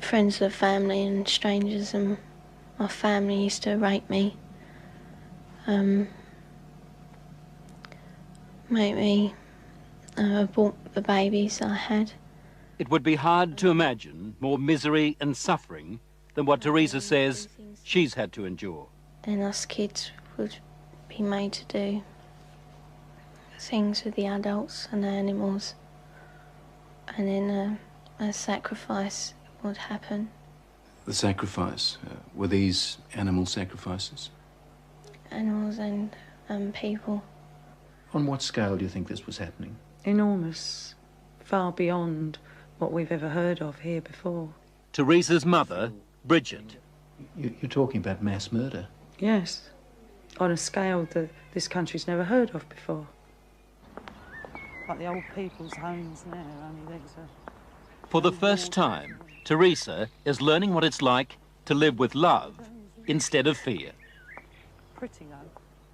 friends of the family and strangers, and my family used to rape me, make me abort the babies I had. It would be hard to imagine more misery and suffering than what Teresa says she's had to endure. And us kids would be made to do things with the adults and the animals, and then a sacrifice would happen. The sacrifice, were these animal sacrifices? Animals and people. On what scale do you think this was happening? Enormous, far beyond what we've ever heard of here before. Teresa's mother, Bridget. You're talking about mass murder? Yes, on a scale that this country's never heard of before. Like the old people's homes now, only these are... For the first time, Teresa is learning what it's like to live with love instead of fear. Pretty low.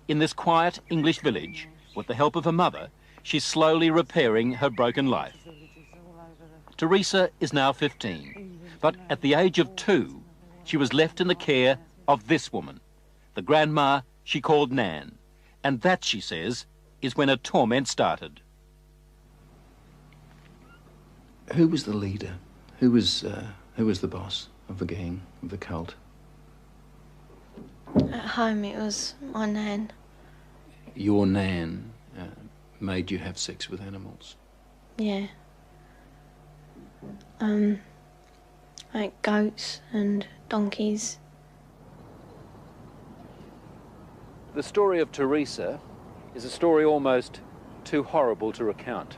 In this quiet English village, with the help of her mother, she's slowly repairing her broken life. Teresa is now 15, but at the age of 2, she was left in the care of this woman, the grandma she called Nan. And that, she says, is when her torment started. Who was the leader? Who was the boss of the gang, of the cult? At home it was my nan. Your Nan made you have sex with animals? Yeah. Like goats and donkeys. The story of Teresa is a story almost too horrible to recount.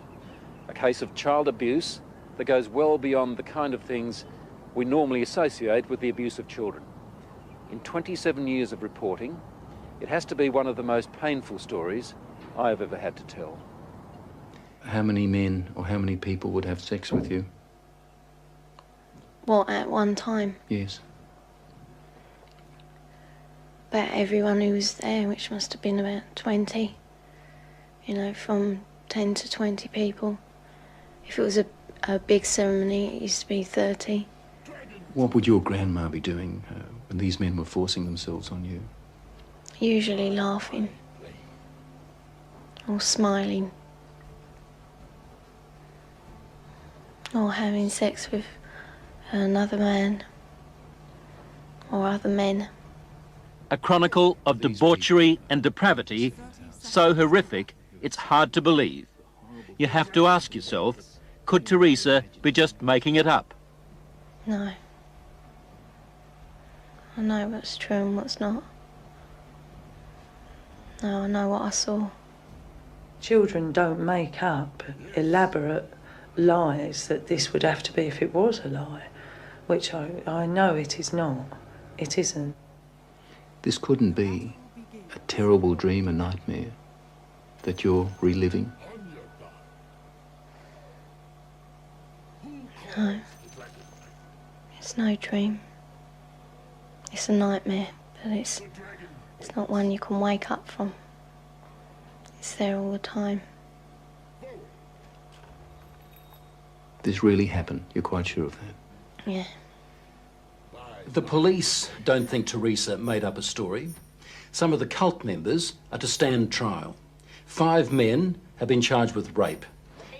A case of child abuse that goes well beyond the kind of things we normally associate with the abuse of children. In 27 years of reporting, it has to be one of the most painful stories I have ever had to tell. How many men or how many people would have sex with you? What, at one time? Yes. About everyone who was there, which must have been about 20. You know, from 10 to 20 people. If it was a big ceremony, it used to be 30. What would your grandma be doing when these men were forcing themselves on you? Usually laughing. Or smiling. Or having sex with another man. Or other men. A chronicle of debauchery and depravity so horrific it's hard to believe. You have to ask yourself, could Teresa be just making it up? No. I know what's true and what's not. No, I know what I saw. Children don't make up elaborate lies that this would have to be if it was a lie, which I know it is not. It isn't. This couldn't be a terrible dream, a nightmare that you're reliving? No. It's no dream. It's a nightmare, but it's not one you can wake up from. It's there all the time. This really happened, you're quite sure of that? Yeah. The police don't think Teresa made up a story. Some of the cult members are to stand trial. 5 men have been charged with rape.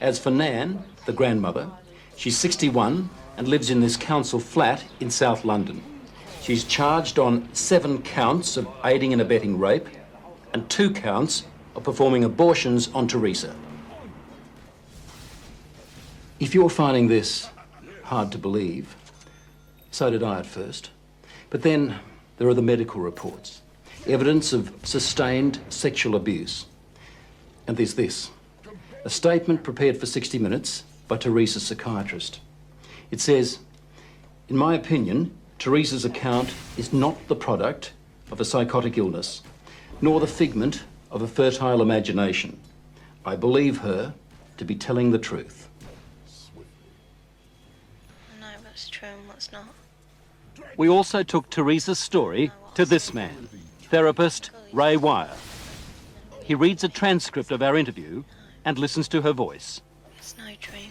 As for Nan, the grandmother, she's 61 and lives in this council flat in South London. She's charged on 7 counts of aiding and abetting rape and 2 counts of performing abortions on Teresa. If you're finding this hard to believe, so did I at first. But then there are the medical reports, evidence of sustained sexual abuse. And there's this, a statement prepared for 60 Minutes by Teresa's psychiatrist. It says, in my opinion, Teresa's account is not the product of a psychotic illness, nor the figment of a fertile imagination. I believe her to be telling the truth. I know what's true and what's not. We also took Teresa's story to this man, therapist Ray Wire. He reads a transcript of our interview and listens to her voice. It's no dream.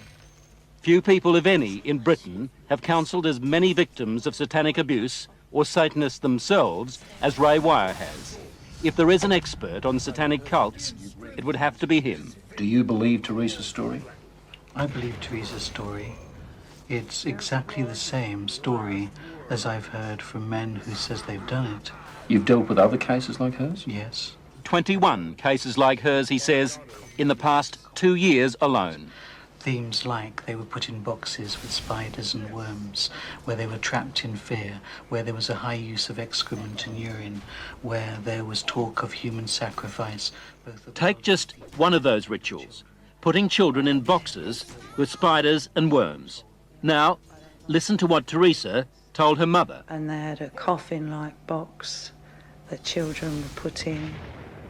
Few people, if any, in Britain have counselled as many victims of satanic abuse or Satanists themselves as Ray Wire has. If there is an expert on satanic cults, it would have to be him. Do you believe Teresa's story? I believe Teresa's story. It's exactly the same story as I've heard from men who says they've done it. You've dealt with other cases like hers? Yes. 21 cases like hers, he says, in the past 2 years alone. Themes like they were put in boxes with spiders and worms, where they were trapped in fear, where there was a high use of excrement and urine, where there was talk of human sacrifice. Take just one of those rituals, putting children in boxes with spiders and worms. Now, listen to what Teresa told her mother. And they had a coffin-like box that children were put in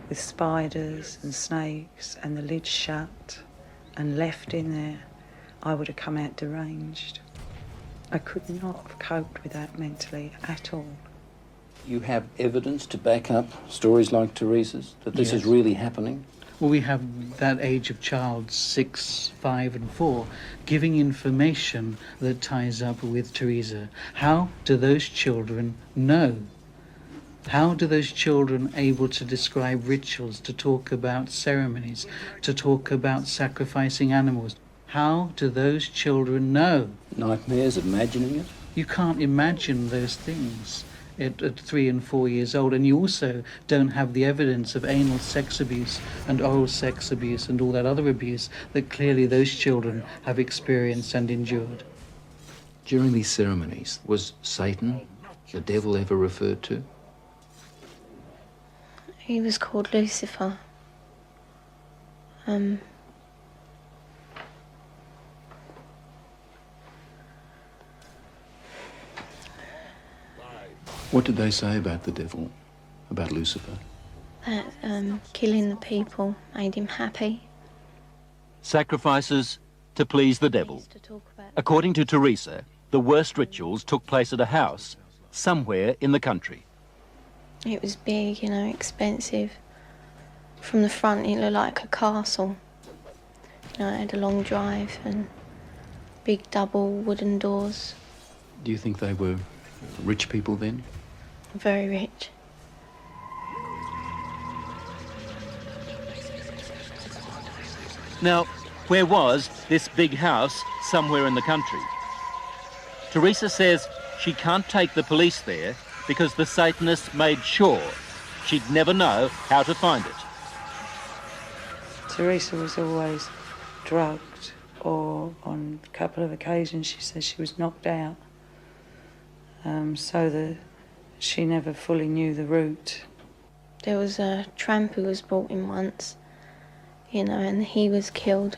with spiders and snakes and the lid shut and left in there. I would have come out deranged. I could not have coped with that mentally at all. You have evidence to back up stories like Teresa's, that this is Yes. really happening? Well, we have that age of child, 6, 5 and 4, giving information that ties up with Teresa. How do those children know? How do those children able to describe rituals, to talk about ceremonies, to talk about sacrificing animals? How do those children know? Nightmares, imagining it? You can't imagine those things at 3 and 4 years old, and you also don't have the evidence of anal sex abuse and oral sex abuse and all that other abuse that clearly those children have experienced and endured. During these ceremonies, was Satan, the devil, ever referred to? He was called Lucifer. What did they say about the devil, about Lucifer? That killing the people made him happy. Sacrifices to please the devil. To talk about According to Teresa, the worst rituals took place at a house somewhere in the country. it was big, expensive. From the front, it looked like a castle. It had a long drive and big double wooden doors. Do you think they were rich people then? Very rich. Now, where was this big house somewhere in the country? Teresa says she can't take the police there because the Satanists made sure she'd never know how to find it. Teresa was always drugged, or on a couple of occasions she says she was knocked out, so that she never fully knew the route. There was a tramp who was brought in once, and he was killed.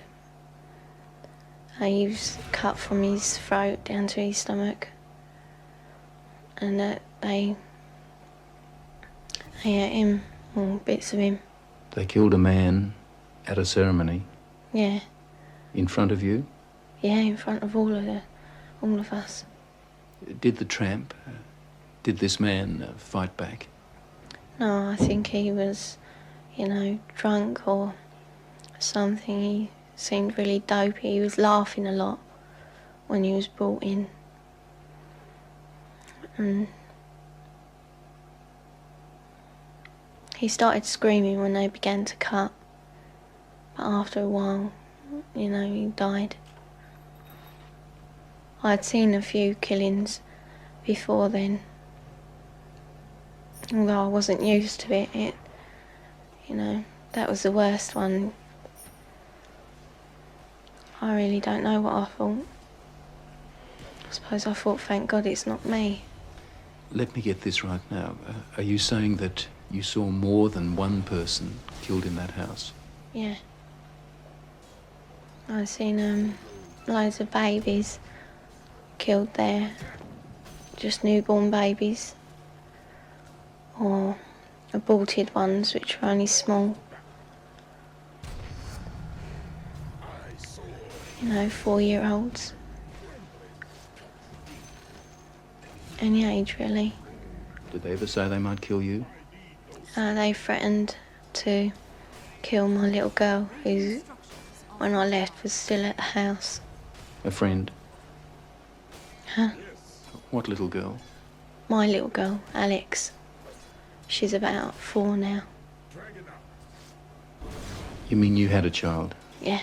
He was cut from his throat down to his stomach, and they ate him, or bits of him. They killed a man at a ceremony Yeah, in front of you? yeah, in front of all of us. Did the tramp, did this man fight back? No, I think he was, drunk or something. He seemed really dopey. He was laughing a lot when he was brought in. And he started screaming when they began to cut. But after a while, he died. I'd seen a few killings before then. Although I wasn't used to it, that was the worst one. I really don't know what I thought. I suppose I thought, thank God it's not me. Let me get this right now. Are you saying that you saw more than one person killed in that house? Yeah. I've seen loads of babies killed there. Just newborn babies. Or aborted ones, which were only small. 4-year-olds. Any age, really. Did they ever say they might kill you? They threatened to kill my little girl, who, when I left, was still at the house. A friend? Huh? What little girl? My little girl, Alex. She's about 4 now. You mean you had a child? Yeah.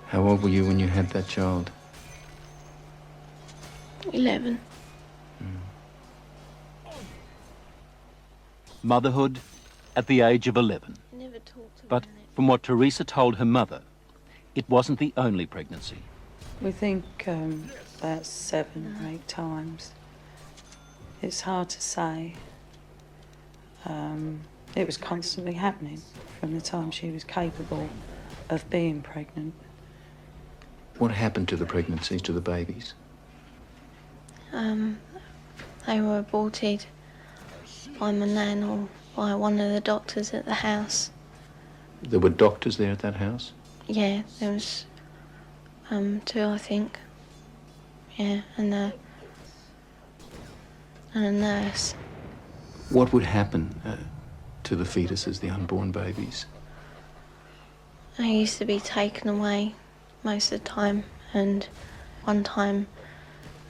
How old were you when you had that child? 11. Motherhood at the age of 11. Never talked But about it. from what Teresa told her mother, it wasn't the only pregnancy. We think about 7 or 8 times. It's hard to say. It was constantly happening from the time she was capable of being pregnant. What happened to the pregnancies, to the babies? They were aborted by my nan or by one of the doctors at the house. There were doctors there at that house? Yeah, there was 2, I think. Yeah, and a nurse. What would happen to the fetuses, the unborn babies? They used to be taken away most of the time, and one time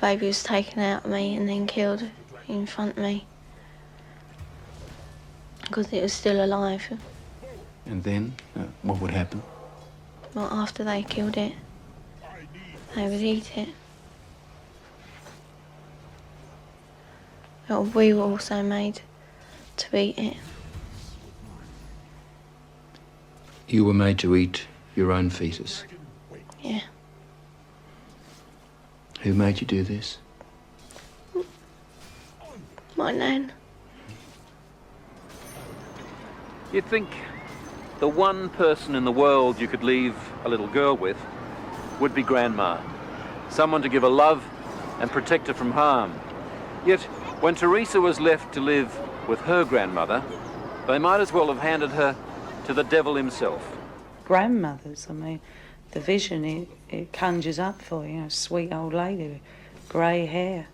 the baby was taken out of me and then killed in front of me because it was still alive. And then, what would happen? Well, after they killed it, they would eat it. Well, we were also made to eat it. You were made to eat your own fetus. Yeah. Who made you do this? My nan. You'd think the one person in the world you could leave a little girl with would be Grandma. Someone to give her love and protect her from harm. Yet, when Teresa was left to live with her grandmother, they might as well have handed her to the devil himself. Grandmothers, I mean, the vision it conjures up for you, sweet old lady with grey hair,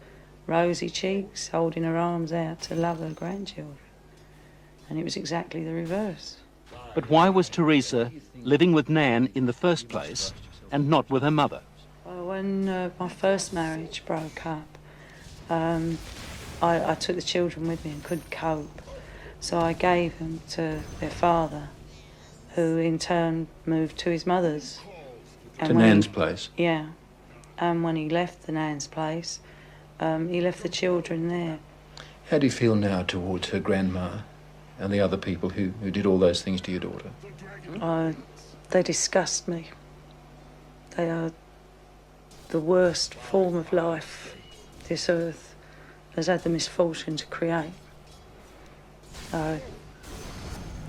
rosy cheeks, holding her arms out to love her grandchildren. And it was exactly the reverse. But why was Teresa living with Nan in the first place and not with her mother? Well, when my first marriage broke up, I took the children with me and couldn't cope. So I gave them to their father, who in turn moved to his mother's. And To when Nan's he- place? Yeah. And when he left the Nan's place, he left the children there. How do you feel now towards her grandma and the other people who did all those things to your daughter? They disgust me. They are the worst form of life this earth has had the misfortune to create.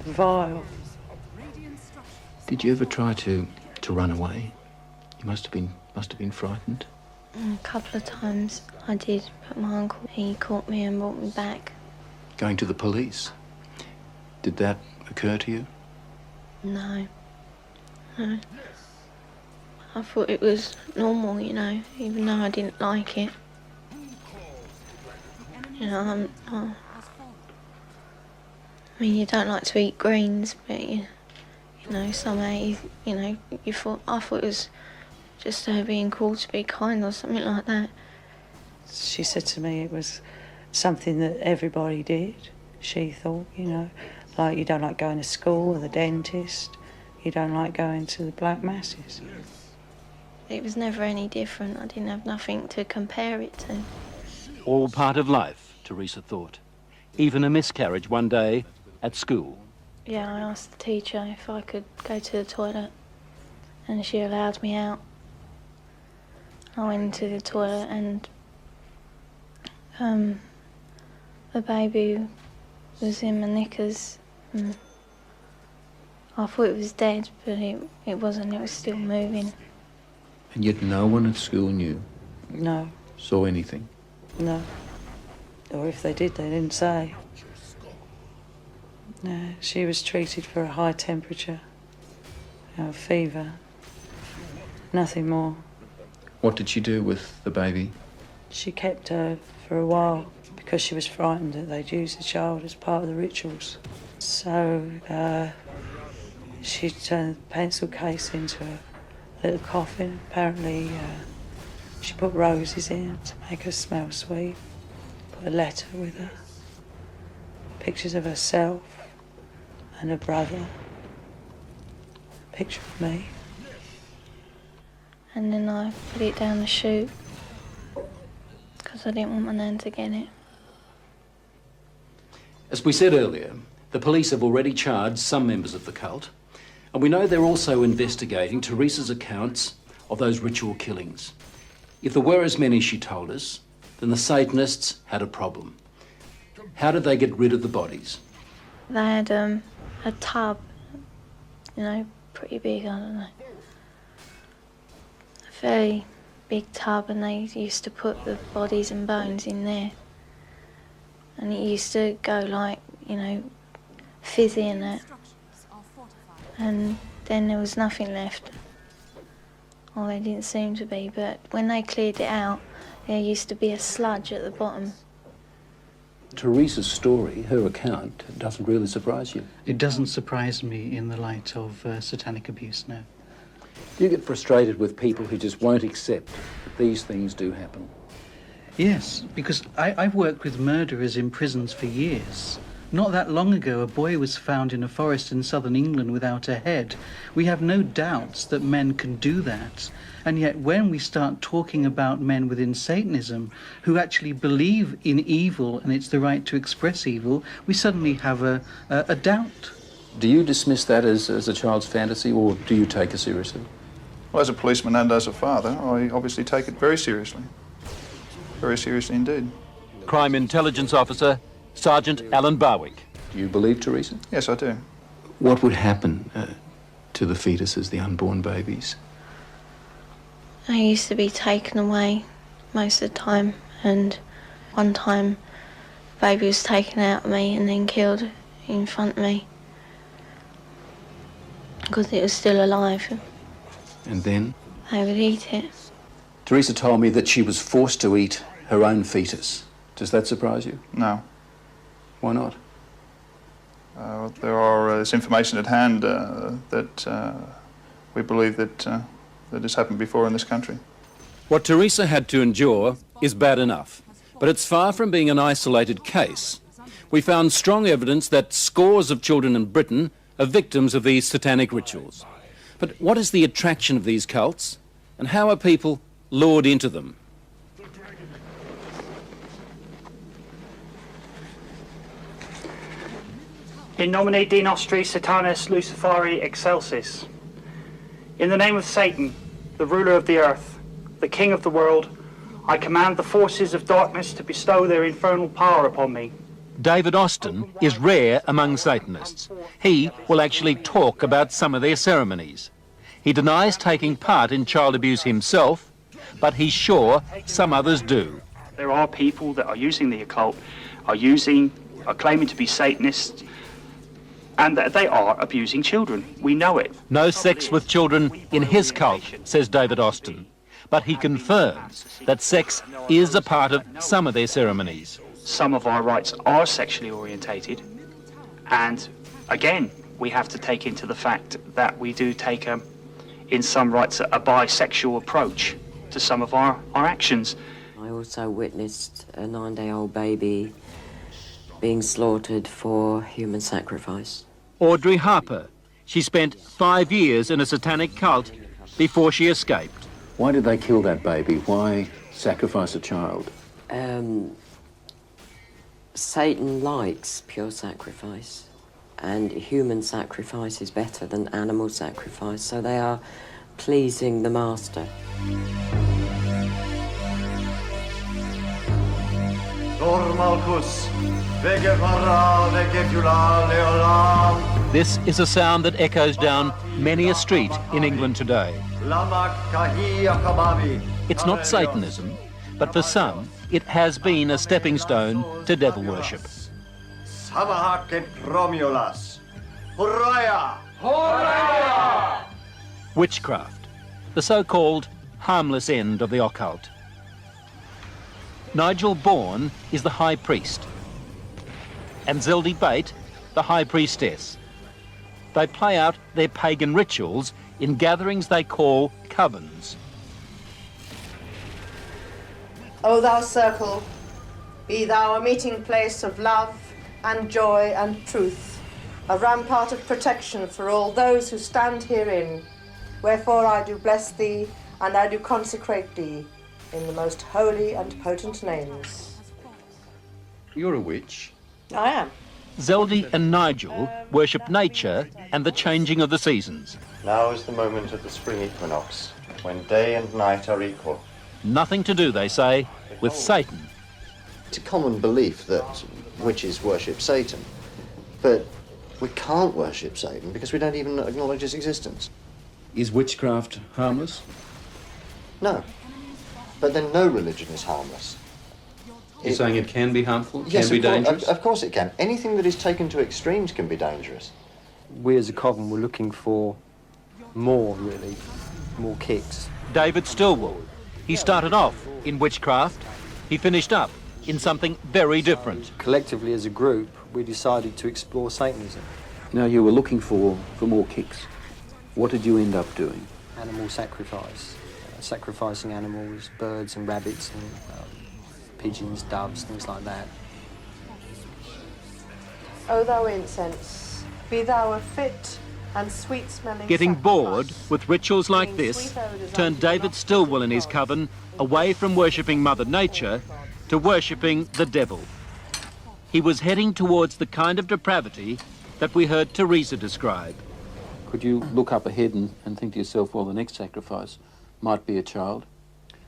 Vile. Did you ever try to run away? You must have been frightened. A couple of times I did, but my uncle, he caught me and brought me back. Going to the police? Did that occur to you? No. No. I thought it was normal, even though I didn't like it. I mean, you don't like to eat greens, but somehow, I thought it was just her being called to be kind or something like that. She said to me it was something that everybody did, she thought, like you don't like going to school or the dentist, you don't like going to the black masses. It was never any different. I didn't have nothing to compare it to. All part of life, Teresa thought. Even a miscarriage one day at school. Yeah, I asked the teacher if I could go to the toilet, and she allowed me out. I went into the toilet and the baby was in my knickers. And I thought it was dead, but it wasn't. It was still moving. And yet no one at school knew, No, saw anything? no. Or if they did, they didn't say. No, she was treated for a high temperature, fever, nothing more. What did she do with the baby? She kept her for a while because she was frightened that they'd use the child as part of the rituals. So she turned the pencil case into a little coffin. Apparently she put roses in to make her smell sweet. Put a letter with her. Pictures of herself and her brother. A picture of me. And then I put it down the chute because I didn't want my nan to get it. As we said earlier, the police have already charged some members of the cult, and we know they're also investigating Teresa's accounts of those ritual killings. If there were as many as she told us, then the Satanists had a problem. How did they get rid of the bodies? They had a tub, pretty big, I don't know. A very big tub, and they used to put the bodies and bones in there. And it used to go like, fizzy and that. And then there was nothing left. Well, there didn't seem to be, but when they cleared it out, there used to be a sludge at the bottom. Teresa's story, her account, doesn't really surprise you. It doesn't surprise me in the light of satanic abuse, no. Do you get frustrated with people who just won't accept that these things do happen? Yes, because I've worked with murderers in prisons for years. Not that long ago, a boy was found in a forest in southern England without a head. We have no doubts that men can do that. And yet when we start talking about men within Satanism who actually believe in evil and it's the right to express evil, we suddenly have a doubt. Do you dismiss that as a child's fantasy, or do you take it seriously? Well, as a policeman and as a father, I obviously take it very seriously. Very seriously indeed. Crime Intelligence Officer, Sergeant Alan Barwick. Do you believe Teresa? Yes, I do. What would happen to the fetuses, the unborn babies? They used to be taken away most of the time, and one time the baby was taken out of me and then killed in front of me because it was still alive. And then? They would eat it. Teresa told me that she was forced to eat her own fetus. Does that surprise you? No. Why not? There's information at hand that we believe that has happened before in this country. What Teresa had to endure is bad enough, but it's far from being an isolated case. We found strong evidence that scores of children in Britain are victims of these satanic rituals. But what is the attraction of these cults, and how are people lured into them? In nomine Nostri Satanis Luciferi Excelsis. In the name of Satan, the ruler of the earth, the king of the world, I command the forces of darkness to bestow their infernal power upon me. David Austin is rare among Satanists. He will actually talk about some of their ceremonies. He denies taking part in child abuse himself, but he's sure some others do. There are people that are using the occult, are claiming to be Satanists, and that they are abusing children. We know it. No sex with children in his cult, says David Austin. But he confirms that sex is a part of some of their ceremonies. Some of our rites are sexually orientated, and again, we have to take into the fact that we do take, in some rites, a bisexual approach to some of our actions. I also witnessed a 9-day-old baby being slaughtered for human sacrifice. Audrey Harper. She spent 5 years in a satanic cult before she escaped. Why did they kill that baby? Why sacrifice a child? Satan likes pure sacrifice, and human sacrifice is better than animal sacrifice, so they are pleasing the master. This is a sound that echoes down many a street in England today. It's not Satanism, but for some, it has been a stepping stone to devil worship. Witchcraft, the so-called harmless end of the occult. Nigel Bourne is the high priest, and Zeldy Bate, the high priestess. they play out their pagan rituals in gatherings they call covens. O thou circle, be thou a meeting place of love and joy and truth, a rampart of protection for all those who stand herein. Wherefore I do bless thee, and I do consecrate thee, in the most holy and potent names. You're a witch. I am. Zeldy and Nigel worship nature and the changing of the seasons. Now is the moment of the spring equinox, when day and night are equal. Nothing to do, they say, with Satan. It's a common belief that witches worship Satan, but we can't worship Satan because we don't even acknowledge his existence. Is witchcraft harmless? No. But then no religion is harmless. You're saying it can be harmful? Yes, can be dangerous? Of course it can. Anything that is taken to extremes can be dangerous. We as a coven were looking for more, really, more kicks. David Stillwell. He started off in witchcraft. He finished up in something very different. Collectively as a group, we decided to explore Satanism. Now, you were looking for more kicks. What did you end up doing? Animal sacrifice. Sacrificing animals, birds and rabbits and pigeons, doves, things like that. O thou incense, be thou a fit and sweet-smelling Getting bored sacrifice. with rituals like this turned David Stillwell and his coven away from worshipping Mother Nature to worshipping the devil. He was heading towards the kind of depravity that we heard Teresa describe. Could you look up ahead and think to yourself, well, the next sacrifice might be a child?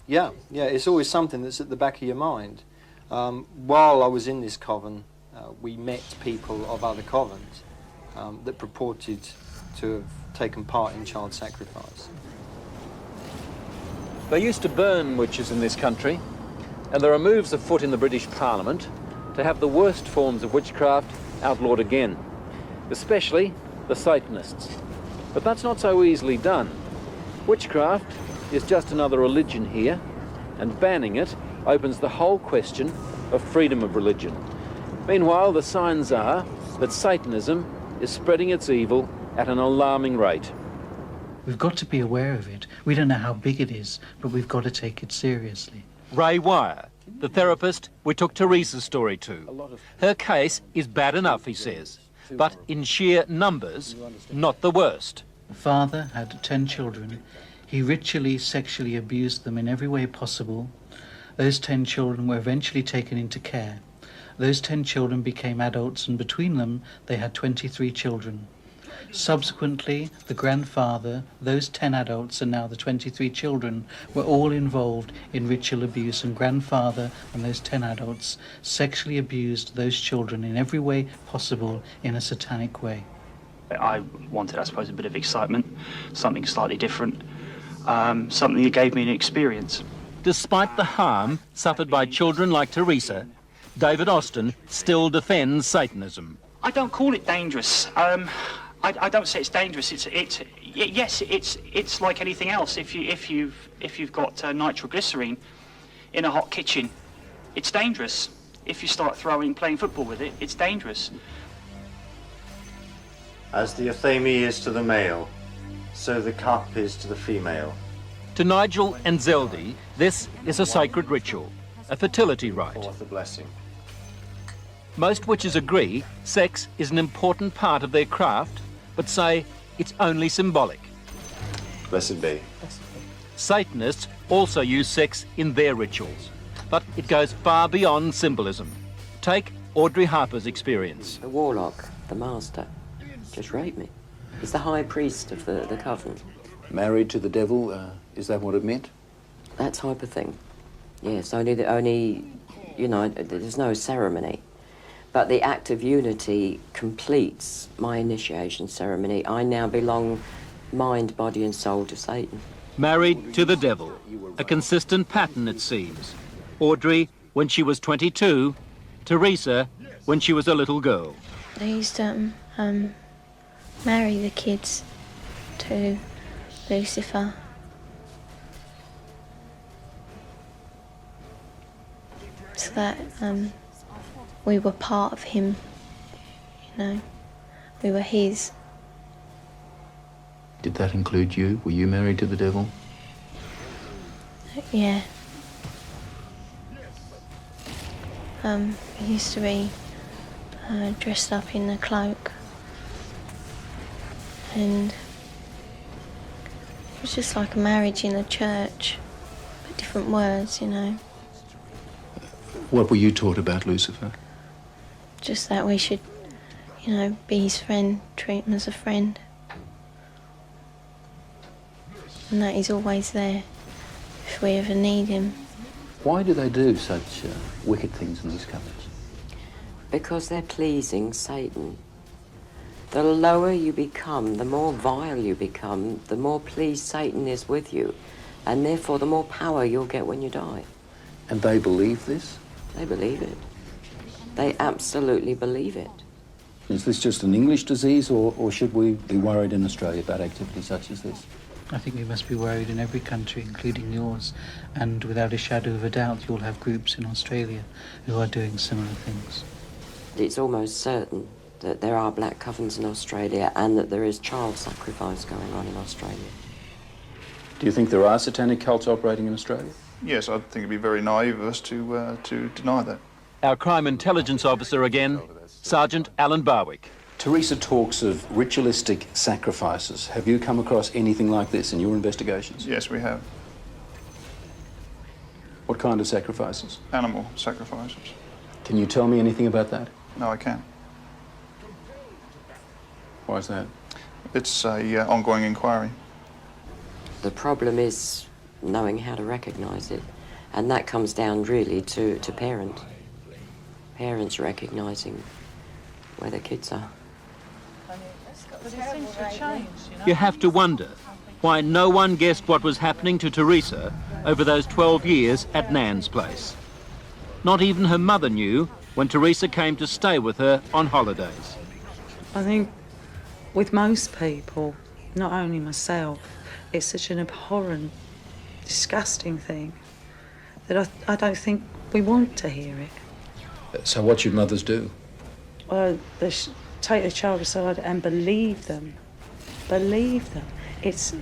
Yeah, it's always something that's at the back of your mind. While I was in this coven, we met people of other covens that purported to have taken part in child sacrifice. They used to burn witches in this country, and there are moves afoot in the British Parliament to have the worst forms of witchcraft outlawed again, especially the Satanists. But that's not so easily done. Witchcraft is just another religion here, and banning it opens the whole question of freedom of religion. Meanwhile, the signs are that Satanism is spreading its evil at an alarming rate. We've got to be aware of it. We don't know how big it is, but we've got to take it seriously. Ray Wire, the therapist we took Teresa's story to. Her case is bad enough, he says, but in sheer numbers, not the worst. The father had 10 children. He ritually sexually abused them in every way possible. Those 10 children were eventually taken into care. Those 10 children became adults, and between them they had 23 children. Subsequently, the grandfather, those 10 adults and now the 23 children were all involved in ritual abuse, and grandfather and those 10 adults sexually abused those children in every way possible in a satanic way. I wanted, I suppose, a bit of excitement, something slightly different, something that gave me an experience. Despite the harm suffered by children like Teresa, David Austin still defends Satanism. I don't call it dangerous. I don't say it's dangerous. Yes, it's like anything else. If you've got nitroglycerine in a hot kitchen, it's dangerous. If you start playing football with it, it's dangerous. As the Athame is to the male, so the cup is to the female. To Nigel and Zeldy, this is a sacred ritual, a fertility rite. Forth the blessing. Most witches agree sex is an important part of their craft, but say it's only symbolic. Blessed be. Satanists also use sex in their rituals, but it goes far beyond symbolism. Take Audrey Harper's experience. The warlock, the master, just raped me. He's the high priest of the coven. Married to the devil, is that what it meant? That type of thing. Yes, only, you know, there's no ceremony. But the act of unity completes my initiation ceremony. I now belong mind, body and soul to Satan. Married to the devil, a consistent pattern it seems. Audrey when she was 22, Teresa when she was a little girl. They used to marry the kids to Lucifer. So that we were part of him, you know. We were his. Did that include you? Were you married to the devil? Yeah. He used to be dressed up in a cloak, and it was just like a marriage in a church, but different words, you know. What were you taught about Lucifer? Just that we should, you know, be his friend, treat him as a friend, and that he's always there if we ever need him. Why do they do such wicked things in these covens? Because they're pleasing Satan. The lower you become, the more vile you become, the more pleased Satan is with you, and therefore the more power you'll get when you die. And they believe this? They believe it. They absolutely believe it. Is this just an English disease, or should we be worried in Australia about activity such as this? I think we must be worried in every country, including yours, and without a shadow of a doubt you'll have groups in Australia who are doing similar things. It's almost certain that there are black covens in Australia and that there is child sacrifice going on in Australia. Do you think there are satanic cults operating in Australia? Yes, I think it'd be very naive of us to deny that. Our crime intelligence officer again, Sergeant Alan Barwick. Teresa talks of ritualistic sacrifices. Have you come across anything like this in your investigations? Yes, we have. What kind of sacrifices? Animal sacrifices. Can you tell me anything about that? No, I can't. Why is that? It's a ongoing inquiry. The problem is knowing how to recognise it, and that comes down really to parents. Parents recognising where their kids are. You have to wonder why no one guessed what was happening to Teresa over those 12 years at Nan's place. Not even her mother knew when Teresa came to stay with her on holidays. I think with most people, not only myself, it's such an abhorrent, disgusting thing that I don't think we want to hear it. So what should mothers do? Well, they take the child aside and believe them. Believe them. It's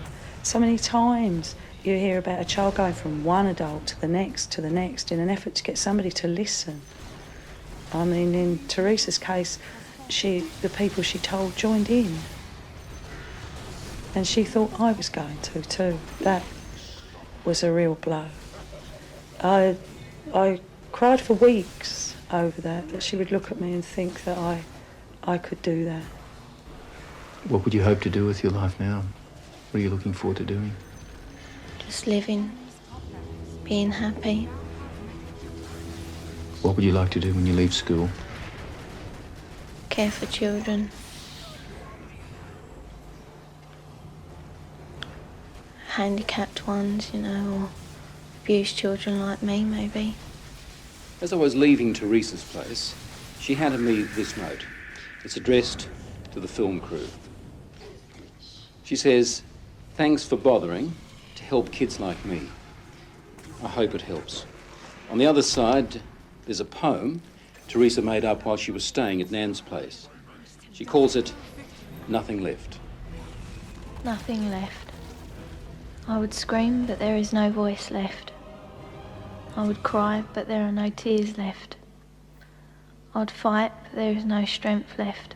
so many times you hear about a child going from one adult to the next in an effort to get somebody to listen. I mean, in Teresa's case, the people she told joined in. And she thought I was going to too. That was a real blow. I cried for weeks over that she would look at me and think that I could do that. What would you hope to do with your life now? What are you looking forward to doing? Just living, being happy. What would you like to do when you leave school? Care for children. Handicapped ones, you know, or abused children like me, maybe. As I was leaving Teresa's place, she handed me this note. It's addressed to the film crew. She says, "Thanks for bothering to help kids like me. I hope it helps." On the other side, there's a poem Teresa made up while she was staying at Nan's place. She calls it Nothing Left. Nothing left. I would scream, but there is no voice left. I would cry, but there are no tears left. I'd fight, but there is no strength left.